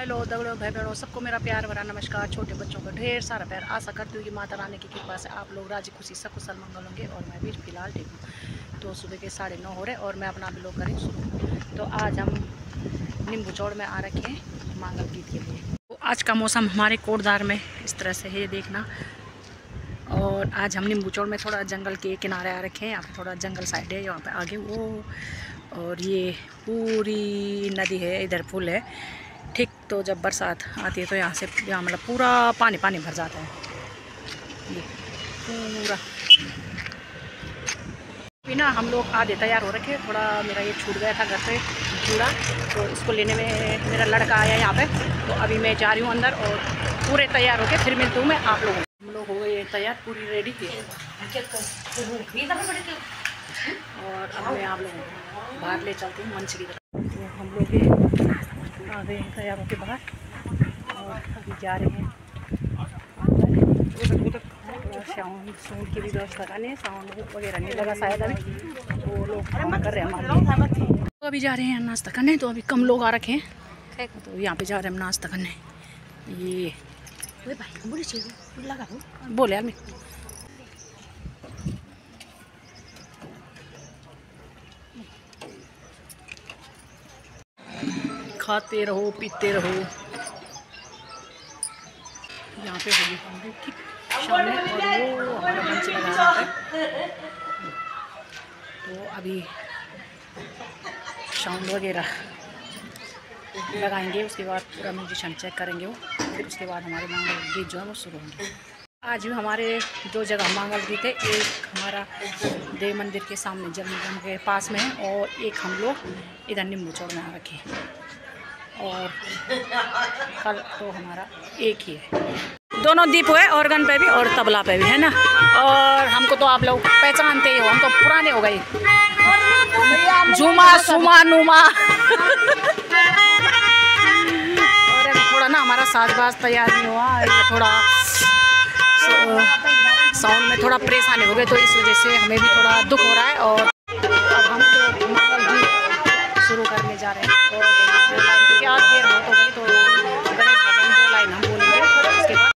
Hello दगड़ों भाई बहनों, सबको मेरा प्यार भरा नमस्कार। छोटे बच्चों को ढेर सारा प्यार। आशा करती हूँ कि माता रानी की कृपा से आप लोग राजी खुशी सकुशल मंगल होंगे और मैं भी फिलहाल ठीक हूँ। तो सुबह के 9:30 हो रहे और मैं अपना ब्लॉग करें शुरू। तो आज हम नींबू चौड़ में आ रखे हैं मंगल गीत के लिए। तो आज का मौसम हमारे कोटदार में इस तरह से है, ये देखना। और आज हम नींबू चौड़ में थोड़ा जंगल के किनारे आ रखे हैं। यहाँ पे थोड़ा जंगल साइड है, यहाँ पे आगे वो, और ये पूरी नदी है, इधर पुल है ठीक। तो जब बरसात आती है तो यहाँ से मतलब पूरा पानी पानी भर जाता है, ये पूरा। अभी ना हम लोग आधे तैयार हो रखे, थोड़ा मेरा ये छूट गया था घर पे चूड़ा, तो इसको लेने में मेरा लड़का आया यहाँ पे। तो अभी मैं जा रही हूँ अंदर और पूरे तैयार होके फिर मिलती हूँ मैं आप लोगों को। हम लोग हो गए तैयार, पूरी रेडी थी। और अब मैं आप लोगों को बाहर ले चलती हूँ मंच की तरफ। तो हम लोग आ गए हैं तैयार होके बाहर और अभी जा रहे हैं साउंड की भी व्यवस्था करनी है। साउंड वगैरह नहीं लगा शायद अभी, वो लोग कर रहे हैं हमारे। तो अभी जा रहे हैं नाश्ता करने। तो अभी कम लोग आ रखे हैं, तो यहाँ पे जा रहे हैं हम नाश्ता करने। ये बोले यार, खाते रहो पीते रहो। यहाँ पे होगी ठीक सामने, और वो हमारा मंच लगा है। तो अभी साउंड वगैरह लगाएंगे, उसके बाद पूरा म्यूजिशियन चेक करेंगे वो, फिर उसके बाद हमारे मंगल गीत जो है वो शुरू होंगे। आज भी हमारे दो जगह मंगल गीत है, एक हमारा देव मंदिर के सामने जलमंदिर के पास में है, और एक हम लोग इधर नींबू चौड़ में आ रखे हैं। और कल तो हमारा एक ही है, दोनों दीप हुए, ऑर्गन पे भी और तबला पे भी है ना। और हमको तो आप लोग पहचानते ही हो, हम तो पुराने हो गए, झूमा सुमा नुमा। और अभी थोड़ा ना हमारा साजबाज तैयार नहीं हुआ, ये थोड़ा साउंड में थोड़ा परेशानी हो गई, तो इस वजह से हमें भी थोड़ा दुख हो रहा है। और अब हम तो मंगल गीत शुरू करने जा रहे हैं। और क्योंकि आज देर बहुत हो गई, तो गणेश भजन 2 लाइन हम बोलेंगे, उसके बाद